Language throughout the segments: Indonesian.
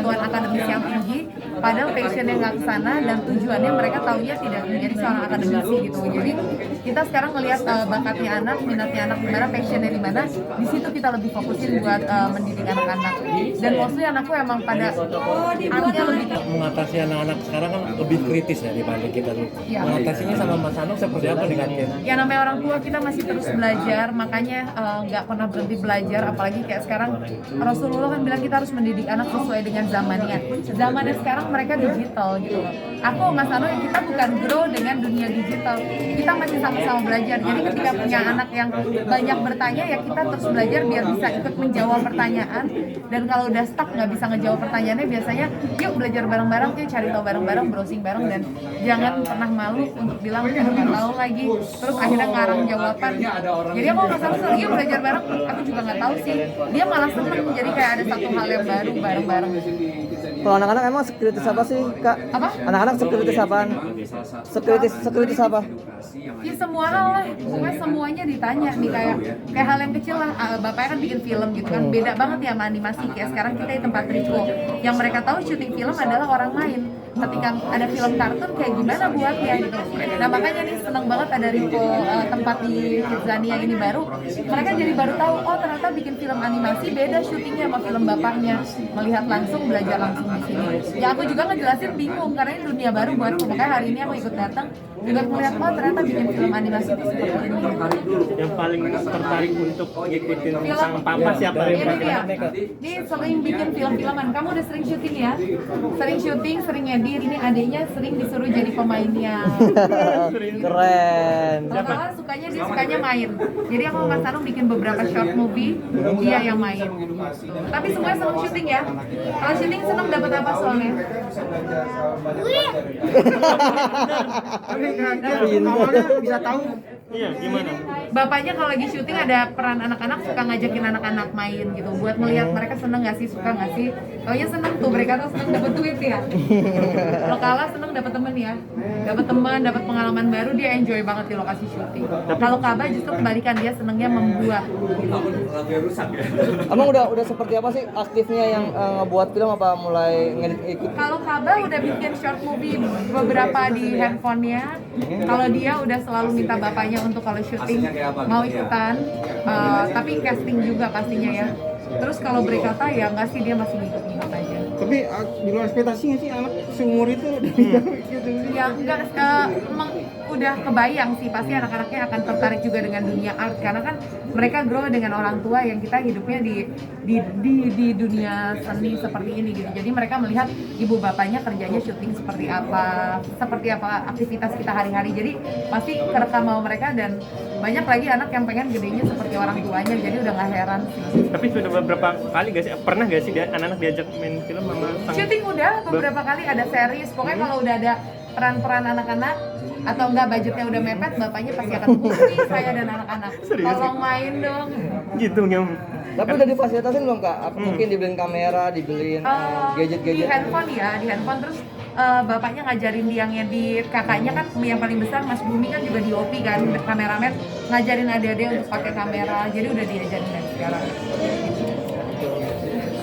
kemampuan akademis yang tinggi, padahal passionnya nggak ke sana dan tujuannya mereka taunya tidak menjadi seorang akademisi gitu. Jadi kita sekarang ngelihat bakatnya anak, minatnya anak di mana, passionnya di mana, di situ kita lebih fokusin buat mendidik anak-anak. Dan mostly anakku emang pada artnya lebih mengatasi anak-anak sekarang kan lebih kritis ya dibanding kita dulu. Ya. Mengatasinya sama Mas Anung seperti apa nih Kak? Ya namanya orang tua kita masih terus belajar, makanya nggak pernah berhenti belajar. Apalagi kayak sekarang Rasulullah kan bilang kita harus mendidik anak sesuai dengan zamannya. Zamannya sekarang mereka digital gitu loh. Aku Mas Anu kita bukan grow dengan dunia digital, kita masih sama-sama belajar. Jadi ketika punya anak yang banyak bertanya ya kita terus belajar biar bisa ikut menjawab pertanyaan. Dan kalau udah stuck nggak bisa ngejawab pertanyaannya, biasanya yuk belajar bareng-bareng, yuk cari tahu bareng-bareng, browsing bareng, dan jangan pernah malu untuk bilang nggak tahu lagi. Terus akhirnya ngarang jawaban. Jadi aku Mas Anu yuk belajar bareng, aku juga nggak tahu sih. Dia malah seneng, jadi kayak ada satu hal yang baru bareng-bareng. Kalau anak-anak emang sekuritis apa sih Kak? Apa? Anak-anak sekuritis apaan? Sekuritis apa? Ya semua hal lah, pokoknya semuanya ditanya nih, kayak hal yang kecil lah. Bapaknya kan bikin film gitu kan, beda banget ya sama animasi. Kayak sekarang kita di tempat Rico, yang mereka tahu syuting film adalah orang main. Ketika ada film kartun kayak gimana buatnya gitu. Nah makanya nih seneng banget ada Rico tempat di Kidzania ini baru. Mereka jadi baru tahu, oh ternyata bikin film animasi beda syutingnya sama film bapaknya. Melihat langsung, belajar langsung di sini. Ya aku juga ngejelasin bingung karena ini dunia baru buatku. Makanya hari ini aku ikut datang juga melihat, oh ternyata bikin film animasi itu seperti ini. Yang paling tertarik untuk ngikutin sang papa siapa? Ini dia. Ini sering bikin film-filman. Kamu udah sering syuting ya? Sering syuting, sering edit. Ini adiknya sering disuruh jadi pemainnya. Keren. Kalau Kala sukanya dia sukanya main. Jadi aku sama Mas Anung bikin beberapa short movie, dia yang main. Tapi semuanya seneng syuting ya. Kalau syuting seneng dapat apa soalnya? Tapi awalnya bisa tahu Iya, gimana? Bapaknya kalau lagi syuting ada peran anak-anak, suka ngajakin anak-anak main gitu, buat melihat mereka seneng nggak sih, suka nggak sih. Taunya seneng tuh, mereka tuh seneng dapet duit ya. Kalau Kala seneng dapet temen ya, dapet teman, dapet pengalaman baru, dia enjoy banget di lokasi syuting. Kalau Kaba justru kebalikan, dia senengnya membuat. Emang udah seperti apa sih aktifnya yang ngebuat film, apa mulai ngedit ikut? Kalau Kaba udah bikin short movie beberapa di handphonenya. Kalau dia udah selalu minta bapaknya untuk kalau syuting mau ikutan, tapi casting juga pastinya ya. Terus kalau berkata ya nggak sih, dia masih ngikut-ngikut aja. tapi di luar ekspektasi nggak sih anak seumur itu gitu. Ya enggak, emang udah kebayang sih pasti anak-anaknya akan tertarik juga dengan dunia art, karena kan mereka grow dengan orang tua yang kita hidupnya di dunia seni seperti ini gitu. Jadi mereka melihat ibu bapaknya kerjanya syuting seperti apa aktivitas kita hari-hari. Jadi pasti kerekam sama mereka, dan banyak lagi anak yang pengen gedenya seperti orang tuanya, jadi udah nggak heran sih. Tapi sudah beberapa kali gak sih? Pernah gak sih anak-anak diajak main film sama sang... Syuting udah beberapa kali, ada series. Pokoknya kalau udah ada peran-peran anak-anak atau enggak budgetnya udah mepet, bapaknya pasti akan hubungi saya dan anak-anak. Tolong main dong. Gitu nyam. Tapi udah difasilitasin belum Kak? Apa mungkin dibeliin kamera, dibeliin gadget-gadget? Di handphone ya, di handphone. Terus bapaknya ngajarin dia ngedit, kakaknya kan yang paling besar Mas Bumi kan juga DOP kan, kameramen, ngajarin adik-adik untuk pakai kamera. Jadi udah diajarin dari sekarang.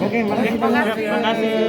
Oke, makasih. Terima kasih. Terima kasih.